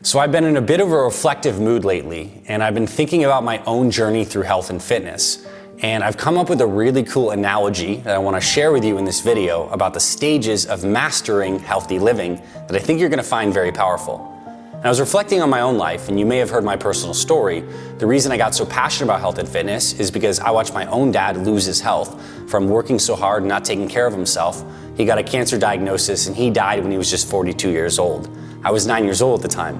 So I've been in a bit of a reflective mood lately, and I've been thinking about my own journey through health and fitness. And I've come up with a really cool analogy that I want to share with you in this video about the stages of mastering healthy living that I think you're going to find very powerful. And I was reflecting on my own life, and you may have heard my personal story. The reason I got so passionate about health and fitness is because I watched my own dad lose his health from working so hard and not taking care of himself. He got a cancer diagnosis and he died when he was just 42 years old. I was 9 years old at the time.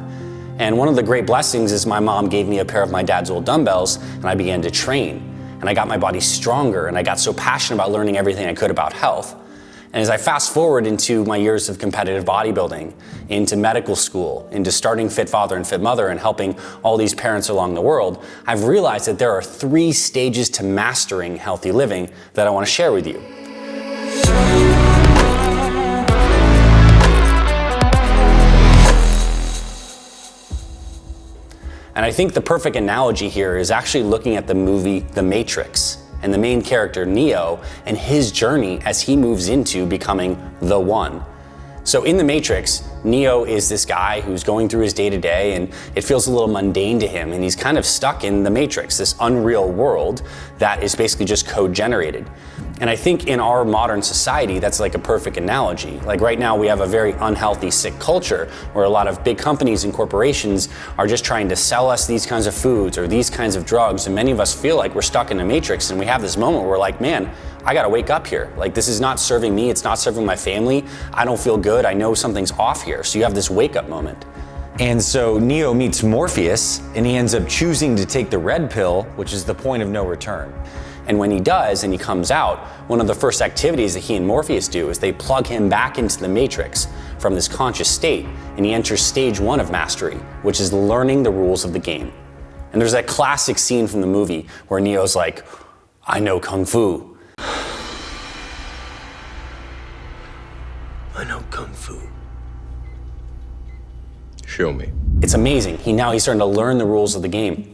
And one of the great blessings is my mom gave me a pair of my dad's old dumbbells, and I began to train. And I got my body stronger, and I got so passionate about learning everything I could about health. And as I fast forward into my years of competitive bodybuilding, into medical school, into starting Fit Father and Fit Mother and helping all these parents along the world, I've realized that there are 3 stages to mastering healthy living that I want to share with you. And I think the perfect analogy here is actually looking at the movie The Matrix and the main character Neo and his journey as he moves into becoming the One. So in The Matrix, Neo is this guy who's going through his day-to-day, and it feels a little mundane to him, and he's kind of stuck in the Matrix, this unreal world that is basically just code generated. And I think in our modern society, that's like a perfect analogy. Like right now, we have a very unhealthy, sick culture where a lot of big companies and corporations are just trying to sell us these kinds of foods or these kinds of drugs. And many of us feel like we're stuck in a matrix, and we have this moment where we're like, man, I gotta wake up here. Like, this is not serving me, it's not serving my family. I don't feel good, I know something's off here. So you have this wake up moment. And so Neo meets Morpheus, and he ends up choosing to take the red pill, which is the point of no return. And when he does and he comes out, one of the first activities that he and Morpheus do is they plug him back into the matrix from this conscious state, and he enters stage 1 of mastery, which is learning the rules of the game. And there's that classic scene from the movie where Neo's like, I know Kung Fu. I know Kung Fu. Show me. It's amazing. He's starting to learn the rules of the game.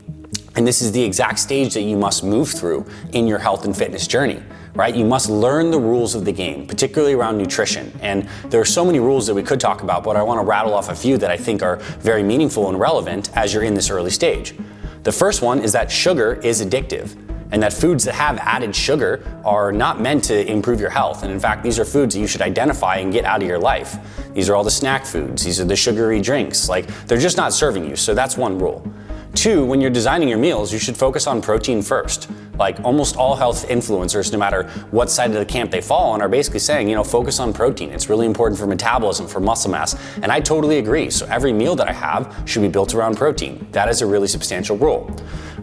And this is the exact stage that you must move through in your health and fitness journey, right? You must learn the rules of the game, particularly around nutrition. And there are so many rules that we could talk about, but I want to rattle off a few that I think are very meaningful and relevant as you're in this early stage. The first one is that sugar is addictive, and that foods that have added sugar are not meant to improve your health. And in fact, these are foods that you should identify and get out of your life. These are all the snack foods. These are the sugary drinks. Like, they're just not serving you. So that's one rule. 2, when you're designing your meals, you should focus on protein first. Like almost all health influencers, no matter what side of the camp they fall on, are basically saying, focus on protein. It's really important for metabolism, for muscle mass. And I totally agree. So every meal that I have should be built around protein. That is a really substantial rule.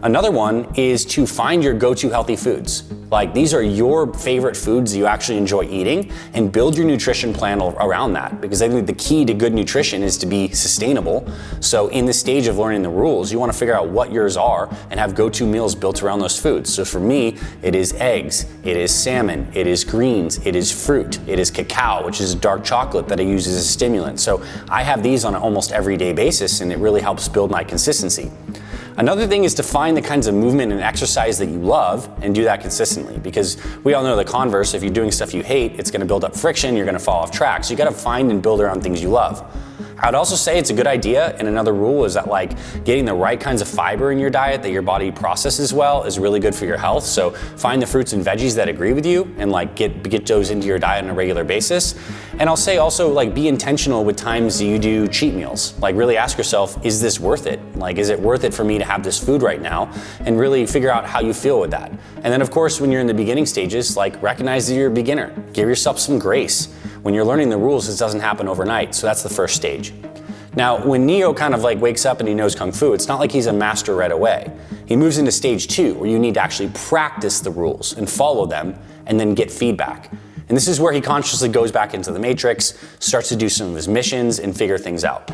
Another one is to find your go-to healthy foods. Like, these are your favorite foods that you actually enjoy eating, and build your nutrition plan around that, because I think the key to good nutrition is to be sustainable. So in the stage of learning the rules, you want to figure out what yours are and have go-to meals built around those foods. So for me, it is eggs, it is salmon, it is greens, it is fruit, it is cacao, which is dark chocolate that I use as a stimulant. So I have these on an almost everyday basis, and it really helps build my consistency. Another thing is to find the kinds of movement and exercise that you love and do that consistently, because we all know the converse. If you're doing stuff you hate, it's going to build up friction, you're going to fall off track. So you got to find and build around things you love. I'd also say it's a good idea, and another rule is that getting the right kinds of fiber in your diet that your body processes well is really good for your health. So find the fruits and veggies that agree with you and get those into your diet on a regular basis. And I'll say also be intentional with times you do cheat meals. Really ask yourself, is this worth it? Is it worth it for me to have this food right now? And really figure out how you feel with that. And then of course, when you're in the beginning stages, recognize that you're a beginner. Give yourself some grace. When you're learning the rules, this doesn't happen overnight. So that's the first stage. Now, when Neo wakes up and he knows Kung Fu, it's not like he's a master right away. He moves into stage 2, where you need to actually practice the rules and follow them and then get feedback. And this is where he consciously goes back into the matrix, starts to do some of his missions and figure things out.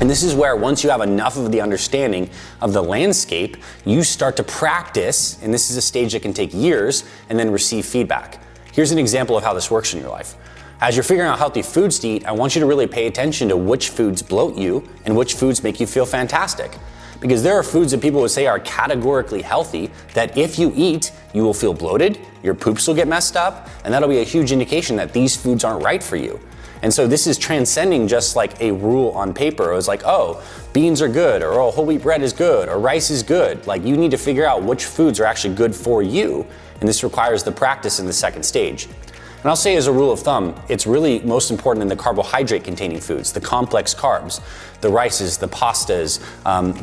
And this is where, once you have enough of the understanding of the landscape, you start to practice, and this is a stage that can take years, and then receive feedback. Here's an example of how this works in your life. As you're figuring out healthy foods to eat, I want you to really pay attention to which foods bloat you and which foods make you feel fantastic. Because there are foods that people would say are categorically healthy that if you eat, you will feel bloated, your poops will get messed up, and that'll be a huge indication that these foods aren't right for you. And so this is transcending just like a rule on paper. It was like, oh, beans are good, or oh, whole wheat bread is good, or rice is good. Like, you need to figure out which foods are actually good for you. And this requires the practice in the second stage. And I'll say as a rule of thumb, it's really most important in the carbohydrate containing foods, the complex carbs, the rices, the pastas,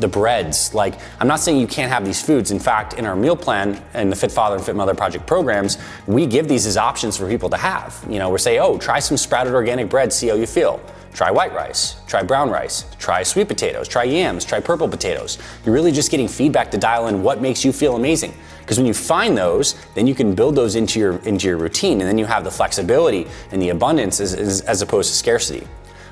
the breads. Like, I'm not saying you can't have these foods. In fact, in our meal plan and the Fit Father and Fit Mother Project programs, we give these as options for people to have. You know, we're saying, oh, try some sprouted organic bread, see how you feel. Try white rice, try brown rice, try sweet potatoes, try yams, try purple potatoes. You're really just getting feedback to dial in what makes you feel amazing. Because when you find those, then you can build those into your routine, and then you have the flexibility and the abundance as opposed to scarcity.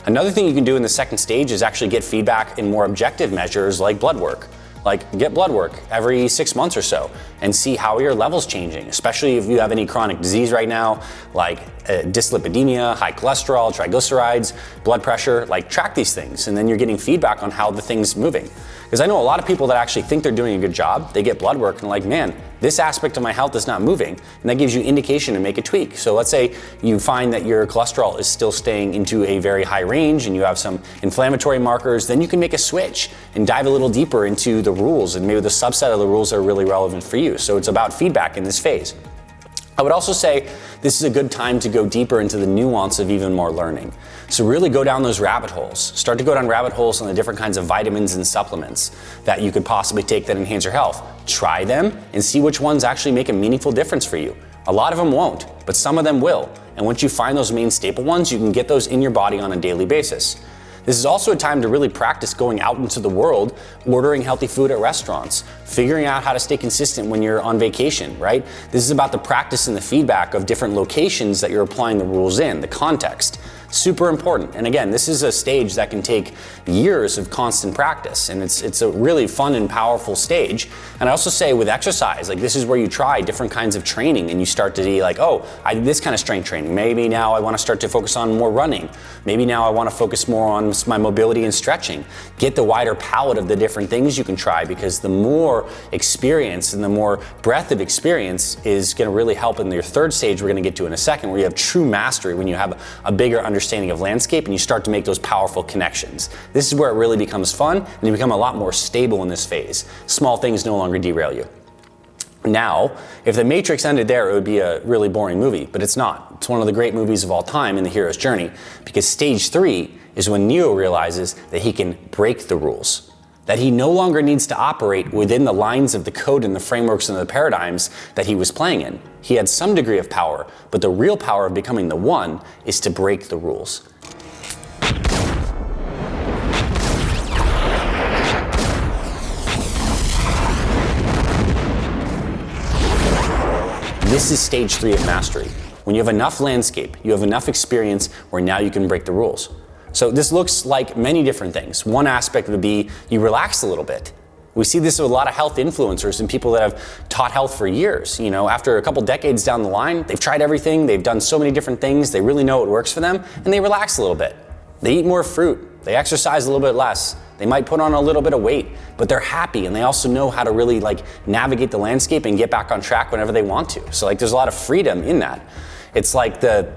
Another thing you can do in the second stage is actually get feedback in more objective measures like blood work. Like, get blood work every 6 months or so and see how your level's changing, especially if you have any chronic disease right now, like dyslipidemia, high cholesterol, triglycerides, blood pressure. Like, track these things, and then you're getting feedback on how the thing's moving. Because I know a lot of people that actually think they're doing a good job, they get blood work and like, man, this aspect of my health is not moving, and that gives you indication to make a tweak. So let's say you find that your cholesterol is still staying into a very high range and you have some inflammatory markers, then you can make a switch and dive a little deeper into the rules and maybe the subset of the rules that are really relevant for you. So it's about feedback in this phase. I would also say this is a good time to go deeper into the nuance of even more learning. So really go down those rabbit holes. Start to go down rabbit holes on the different kinds of vitamins and supplements that you could possibly take that enhance your health. Try them and see which ones actually make a meaningful difference for you. A lot of them won't, but some of them will. And once you find those main staple ones, you can get those in your body on a daily basis. This is also a time to really practice going out into the world, ordering healthy food at restaurants, figuring out how to stay consistent when you're on vacation, right? This is about the practice and the feedback of different locations that you're applying the rules in, the context. Super important. And again, this is a stage that can take years of constant practice, and it's a really fun and powerful stage. And I also say with exercise, like, this is where you try different kinds of training and you start to be like, oh, I did this kind of strength training. Maybe now I want to start to focus on more running. Maybe now I want to focus more on my mobility and stretching. Get the wider palette of the different things you can try, because the more experience and the more breadth of experience is going to really help in your third stage we're going to get to in a second, where you have true mastery, when you have a bigger understanding of landscape and you start to make those powerful connections. This is where it really becomes fun, and you become a lot more stable in this phase. Small things no longer derail you. Now, if The Matrix ended there, it would be a really boring movie, but it's not. It's one of the great movies of all time in the hero's journey, because stage 3 is when Neo realizes that he can break the rules, that he no longer needs to operate within the lines of the code and the frameworks and the paradigms that he was playing in. He had some degree of power, but the real power of becoming the one is to break the rules. This is stage 3 of mastery. When you have enough landscape, you have enough experience where now you can break the rules. So this looks like many different things. One aspect would be you relax a little bit. We see this with a lot of health influencers and people that have taught health for years. You know, after a couple decades down the line, they've tried everything, they've done so many different things, they really know what works for them, and they relax a little bit. They eat more fruit, they exercise a little bit less, they might put on a little bit of weight, but they're happy, and they also know how to really navigate the landscape and get back on track whenever they want to. So there's a lot of freedom in that. It's like the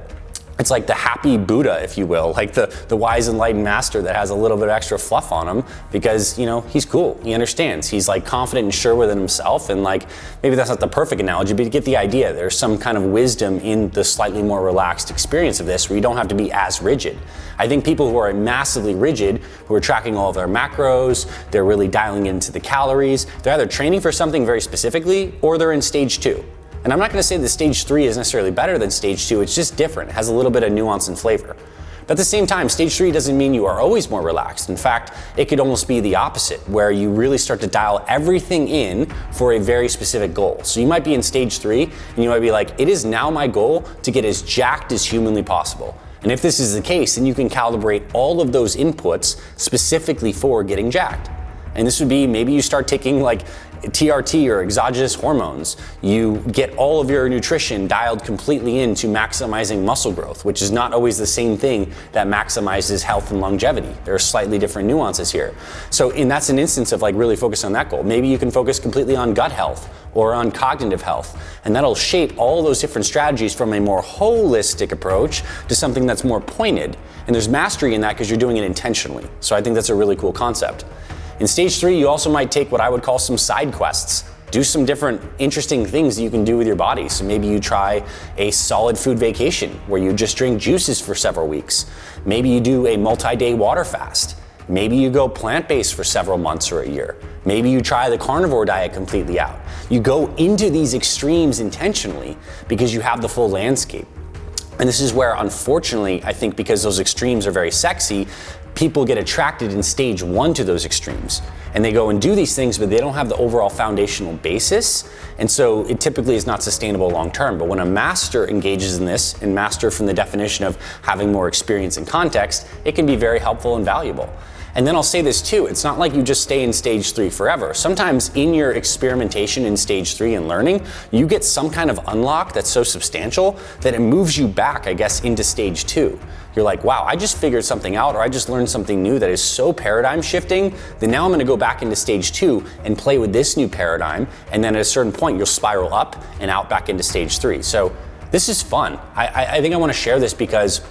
happy Buddha, if you will, like the wise enlightened master that has a little bit of extra fluff on him because, you know, he's cool, he understands, he's confident and sure within himself, and maybe that's not the perfect analogy, but you get the idea. There's some kind of wisdom in the slightly more relaxed experience of this where you don't have to be as rigid. I think people who are massively rigid, who are tracking all of their macros, they're really dialing into the calories, they're either training for something very specifically or they're in stage 2. And I'm not going to say that stage 3 is necessarily better than stage 2, it's just different. It has a little bit of nuance and flavor. But at the same time, stage 3 doesn't mean you are always more relaxed. In fact, it could almost be the opposite, where you really start to dial everything in for a very specific goal. So you might be in stage 3, and you might be like, it is now my goal to get as jacked as humanly possible. And if this is the case, then you can calibrate all of those inputs specifically for getting jacked. And this would be, maybe you start taking TRT or exogenous hormones. You get all of your nutrition dialed completely into maximizing muscle growth, which is not always the same thing that maximizes health and longevity. There are slightly different nuances here. So, and that's an instance of like really focus on that goal. Maybe you can focus completely on gut health or on cognitive health, and that'll shape all those different strategies from a more holistic approach to something that's more pointed. And there's mastery in that because you're doing it intentionally. So I think that's a really cool concept. In stage 3, you also might take what I would call some side quests. Do some different interesting things that you can do with your body. So maybe you try a solid food vacation where you just drink juices for several weeks. Maybe you do a multi-day water fast. Maybe you go plant-based for several months or a year. Maybe you try the carnivore diet completely out. You go into these extremes intentionally because you have the full landscape. And this is where, unfortunately, I think because those extremes are very sexy, people get attracted in stage 1 to those extremes. And they go and do these things, but they don't have the overall foundational basis. And so it typically is not sustainable long term. But when a master engages in this, and master from the definition of having more experience and context, it can be very helpful and valuable. And then I'll say this too, it's not like you just stay in stage 3 forever. Sometimes in your experimentation in stage 3 and learning, you get some kind of unlock that's so substantial that it moves you back, I guess, into stage 2. You're like, wow, I just figured something out, or I just learned something new that is so paradigm shifting that now I'm gonna go back into stage 2 and play with this new paradigm. And then at a certain point, you'll spiral up and out back into stage 3. So this is fun. I think I wanna share this because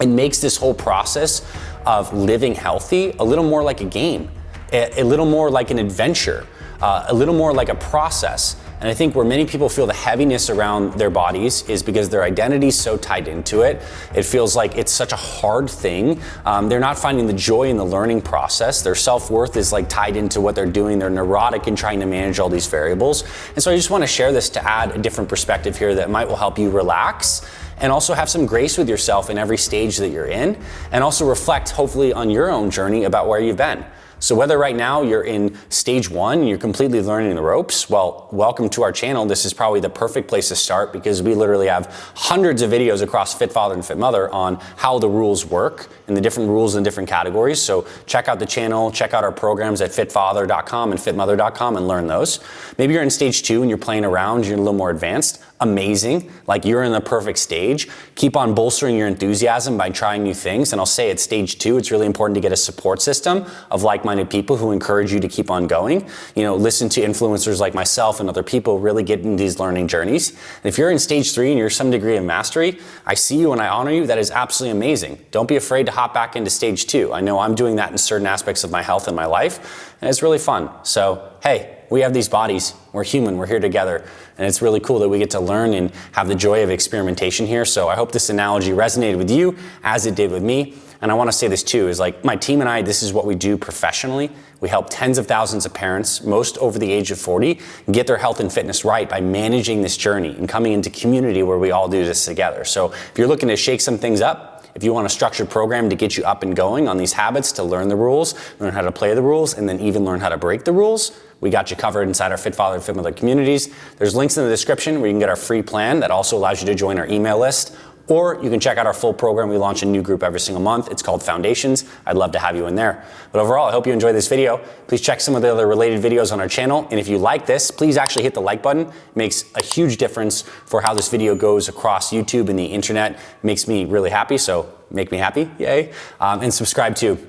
it makes this whole process of living healthy a little more like a game, a little more like an adventure, a little more like a process. And I think where many people feel the heaviness around their bodies is because their identity is so tied into it. It feels like it's such a hard thing. They're not finding the joy in the learning process. Their self-worth is like tied into what they're doing. They're neurotic in trying to manage all these variables. And so I just want to share this to add a different perspective here that will help you relax and also have some grace with yourself in every stage that you're in, and also reflect hopefully on your own journey about where you've been. So whether right now you're in stage 1 and you're completely learning the ropes, well, welcome to our channel. This is probably the perfect place to start because we literally have hundreds of videos across Fit Father and Fit Mother on how the rules work and the different rules in different categories. So check out the channel, check out our programs at fitfather.com and fitmother.com and learn those. Maybe you're in stage 2 and you're playing around, you're a little more advanced. Amazing, like you're in the perfect stage. Keep on bolstering your enthusiasm by trying new things. And I'll say at stage 2, it's really important to get a support system of like-minded people who encourage you to keep on going. You know, listen to influencers like myself and other people really get in these learning journeys. And if you're in stage 3 and you're some degree of mastery, I see you and I honor you. That is absolutely amazing. Don't be afraid to hop back into stage 2. I know I'm doing that in certain aspects of my health and my life, and it's really fun. So, hey, we have these bodies, we're human, we're here together, and it's really cool that we get to learn and have the joy of experimentation here. So I hope this analogy resonated with you as it did with me. And I want to say this too, is like my team and I, this is what we do professionally. We help tens of thousands of parents, most over the age of 40, get their health and fitness right by managing this journey and coming into community where we all do this together. So if you're looking to shake some things up, if you want a structured program to get you up and going on these habits, to learn the rules, learn how to play the rules, and then even learn how to break the rules, we got you covered inside our Fit Father and Fit Mother communities. There's links in the description where you can get our free plan that also allows you to join our email list. Or you can check out our full program. We launch a new group every single month. It's called Foundations. I'd love to have you in there. But overall, I hope you enjoyed this video. Please check some of the other related videos on our channel. And if you like this, please actually hit the like button. It makes a huge difference for how this video goes across YouTube and the internet. It makes me really happy, so make me happy, yay. And subscribe too,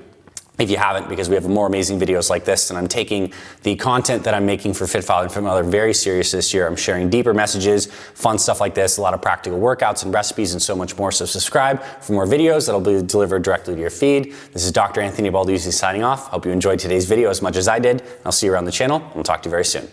if you haven't, because we have more amazing videos like this. And I'm taking the content that I'm making for Fit Father and Fit Mother very serious this year. I'm sharing deeper messages, fun stuff like this, a lot of practical workouts and recipes and so much more. So subscribe for more videos that'll be delivered directly to your feed. This is Dr. Anthony Balduzzi signing off. Hope you enjoyed today's video as much as I did. I'll see you around the channel and we'll talk to you very soon.